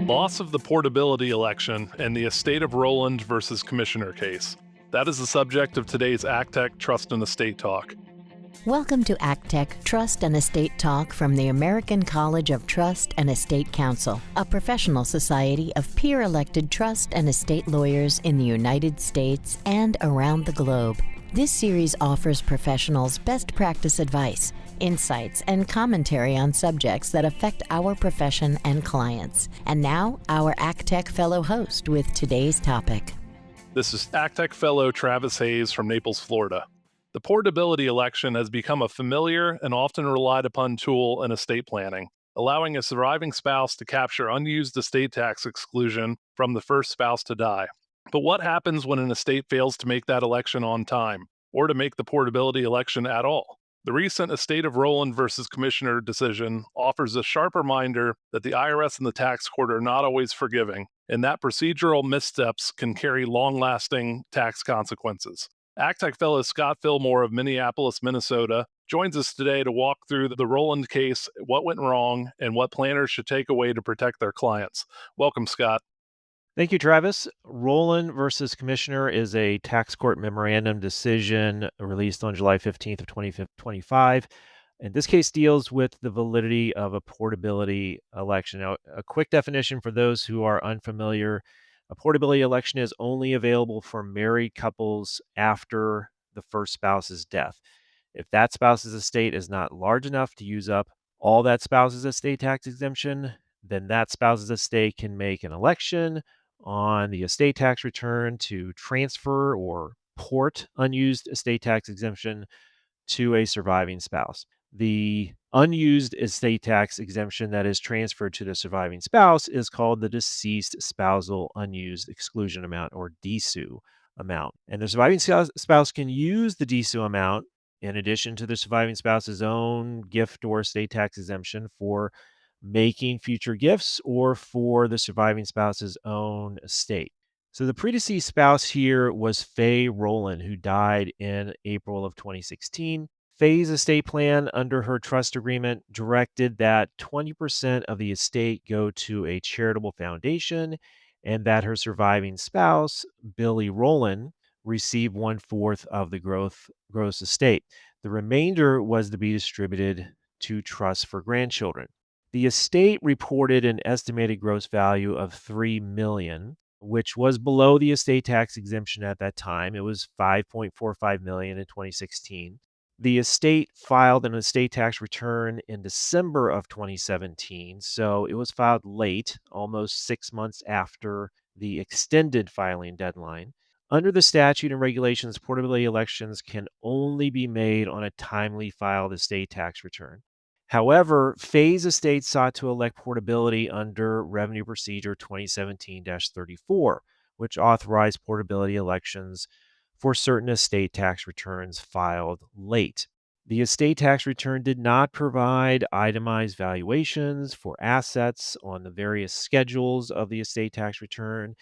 Loss of the portability election and the Estate of Rowland versus Commissioner case. That is the subject of today's ACTEC Trust and Estate Talk. Welcome to ACTEC Trust and Estate Talk from the American College of Trust and Estate Counsel, a professional society of peer-elected trust and estate lawyers in the United States and around the globe. This series offers professionals best practice advice, insights, and commentary on subjects that affect our profession and clients. And now, our ACTEC fellow host with today's topic. This is ACTEC fellow Travis Hayes from Naples, Florida. The portability election has become a familiar and often relied upon tool in estate planning, allowing a surviving spouse to capture unused estate tax exclusion from the first spouse to die. But what happens when an estate fails to make that election on time, or to make the portability election at all? The recent Estate of Rowland versus Commissioner decision offers a sharp reminder that the IRS and the tax court are not always forgiving, and that procedural missteps can carry long-lasting tax consequences. ACTEC fellow Scott Fillmore of Minneapolis, Minnesota, joins us today to walk through the Rowland case, what went wrong, and what planners should take away to protect their clients. Welcome, Scott. Thank you, Travis. Rowland versus Commissioner is a tax court memorandum decision released on July 15th of 2025. And this case deals with the validity of a portability election. Now, a quick definition for those who are unfamiliar, a portability election is only available for married couples after the first spouse's death. If that spouse's estate is not large enough to use up all that spouse's estate tax exemption, then that spouse's estate can make an election on the estate tax return to transfer or port unused estate tax exemption to a surviving spouse. The unused estate tax exemption that is transferred to the surviving spouse is called the deceased spousal unused exclusion amount, or DSUE amount. And the surviving spouse can use the DSUE amount in addition to the surviving spouse's own gift or estate tax exemption for making future gifts or for the surviving spouse's own estate. So the predeceased spouse here was Faye Rowland, who died in April of 2016. Faye's estate plan under her trust agreement directed that 20% of the estate go to a charitable foundation and that her surviving spouse, Billy Rowland, receive 1/4 of the gross estate. The remainder was to be distributed to trusts for grandchildren. The estate reported an estimated gross value of $3 million, which was below the estate tax exemption at that time. It was $5.45 million in 2016. The estate filed an estate tax return in December of 2017, so it was filed late, almost 6 months after the extended filing deadline. Under the statute and regulations, portability elections can only be made on a timely filed estate tax return. However, Faye's estate sought to elect portability under Revenue Procedure 2017-34, which authorized portability elections for certain estate tax returns filed late. The estate tax return did not provide itemized valuations for assets on the various schedules of the estate tax return.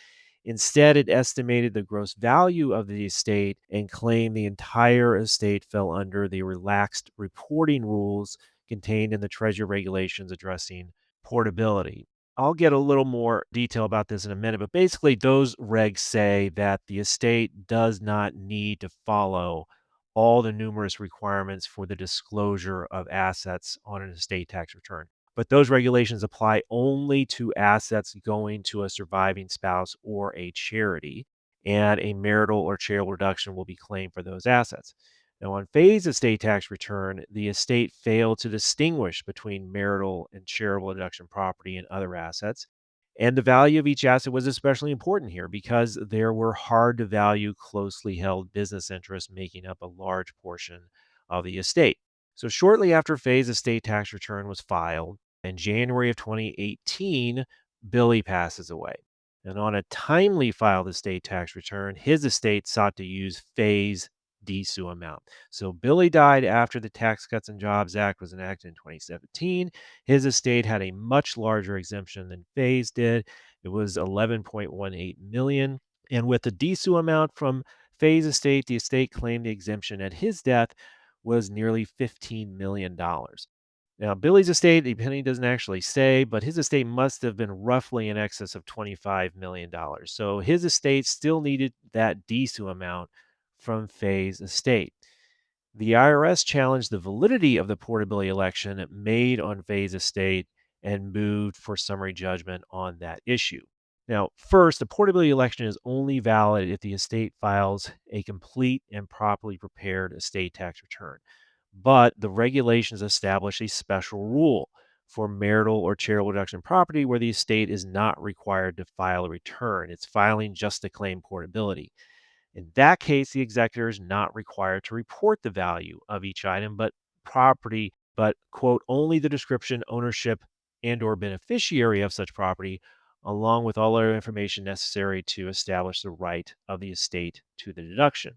Instead, it estimated the gross value of the estate and claimed the entire estate fell under the relaxed reporting rules contained in the Treasury regulations addressing portability. I'll get a little more detail about this in a minute, but basically those regs say that the estate does not need to follow all the numerous requirements for the disclosure of assets on an estate tax return. But those regulations apply only to assets going to a surviving spouse or a charity, and a marital or charitable reduction will be claimed for those assets. Now, on Faye's estate tax return, the estate failed to distinguish between marital and charitable deduction property and other assets. And the value of each asset was especially important here because there were hard to value, closely held business interests making up a large portion of the estate. So, shortly after Faye's estate tax return was filed, in January of 2018, Billy passes away. And on a timely filed estate tax return, his estate sought to use Faye's DSUE amount. So Billy died after the Tax Cuts and Jobs Act was enacted in 2017. His estate had a much larger exemption than Faye's did. It was 11.18 million. And with the DSUE amount from Faye's estate, the estate claimed the exemption at his death was nearly $15 million. Now, Billy's estate, the penny doesn't actually say, but his estate must have been roughly in excess of $25 million. So his estate still needed that DSUE amount from Faye's estate. The IRS challenged the validity of the portability election made on Faye's estate and moved for summary judgment on that issue. Now, first, the portability election is only valid if the estate files a complete and properly prepared estate tax return. But the regulations establish a special rule for marital or charitable deduction property where the estate is not required to file a return. It's filing just to claim portability. In that case, the executor is not required to report the value of each item, but quote, only the description, ownership, and or beneficiary of such property, along with all other information necessary to establish the right of the estate to the deduction.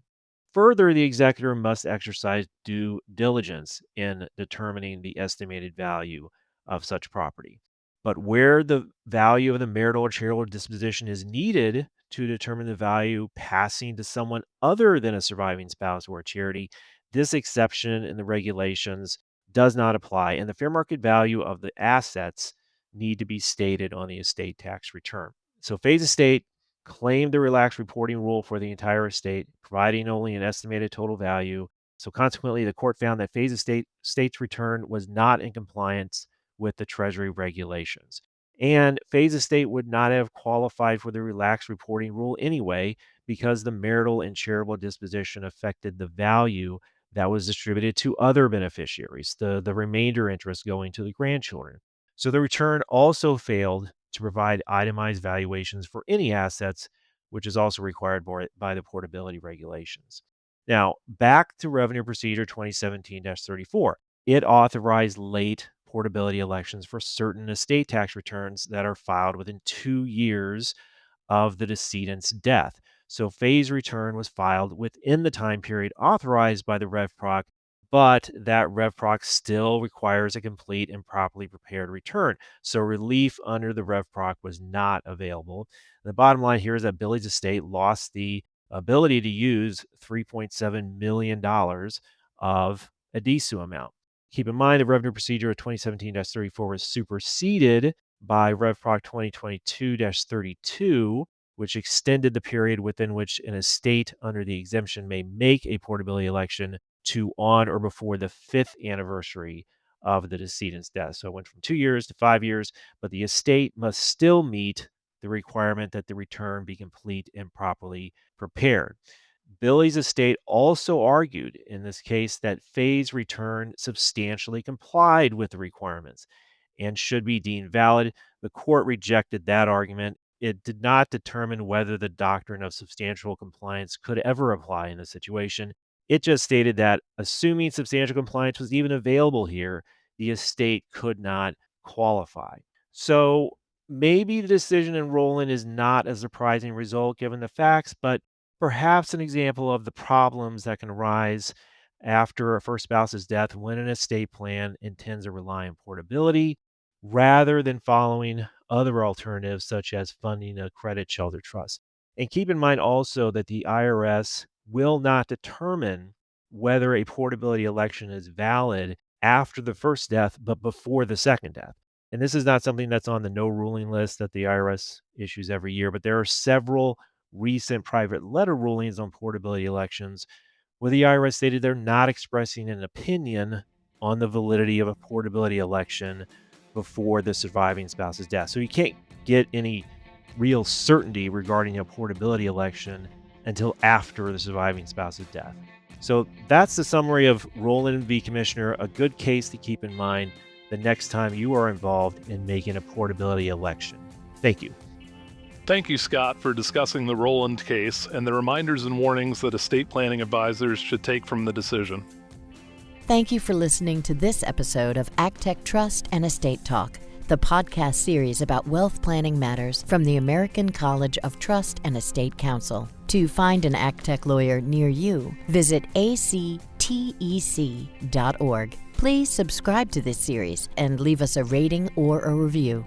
Further, the executor must exercise due diligence in determining the estimated value of such property. But where the value of the marital or charitable disposition is needed to determine the value passing to someone other than a surviving spouse or a charity, this exception in the regulations does not apply, and the fair market value of the assets need to be stated on the estate tax return. So Faye's estate claimed the relaxed reporting rule for the entire estate, providing only an estimated total value. So consequently, the court found that Faye's state's return was not in compliance with the Treasury regulations. And Faye's estate would not have qualified for the relaxed reporting rule anyway, because the marital and charitable disposition affected the value that was distributed to other beneficiaries, the remainder interest going to the grandchildren. So the return also failed to provide itemized valuations for any assets, which is also required by the portability regulations. Now, back to Revenue Procedure 2017-34. It authorized late portability elections for certain estate tax returns that are filed within 2 years of the decedent's death. So Faye's return was filed within the time period authorized by the RevProc, but that RevProc still requires a complete and properly prepared return. So relief under the RevProc was not available. The bottom line here is that Billy's estate lost the ability to use $3.7 million of a DSUE amount. Keep in mind, the revenue procedure of 2017-34 was superseded by RevProc 2022-32, which extended the period within which an estate under the exemption may make a portability election to on or before the 5th anniversary of the decedent's death. So it went from 2 years to 5 years, but the estate must still meet the requirement that the return be complete and properly prepared. Billy's estate also argued in this case that Faye's return substantially complied with the requirements and should be deemed valid. The court rejected that argument. It did not determine whether the doctrine of substantial compliance could ever apply in this situation. It just stated that assuming substantial compliance was even available here, the estate could not qualify. So maybe the decision in Rowland is not a surprising result given the facts, but perhaps an example of the problems that can arise after a first spouse's death when an estate plan intends to rely on portability rather than following other alternatives such as funding a credit shelter trust. And keep in mind also that the IRS will not determine whether a portability election is valid after the first death, but before the second death. And this is not something that's on the no ruling list that the IRS issues every year, but there are several recent private letter rulings on portability elections where the IRS stated they're not expressing an opinion on the validity of a portability election before the surviving spouse's death. So you can't get any real certainty regarding a portability election until after the surviving spouse's death. So that's the summary of Rowland v. Commissioner, a good case to keep in mind the next time you are involved in making a portability election. Thank you. Thank you, Scott, for discussing the Rowland case and the reminders and warnings that estate planning advisors should take from the decision. Thank you for listening to this episode of ACTEC Trust and Estate Talk, the podcast series about wealth planning matters from the American College of Trust and Estate Counsel. To find an ACTEC lawyer near you, visit actec.org. Please subscribe to this series and leave us a rating or a review.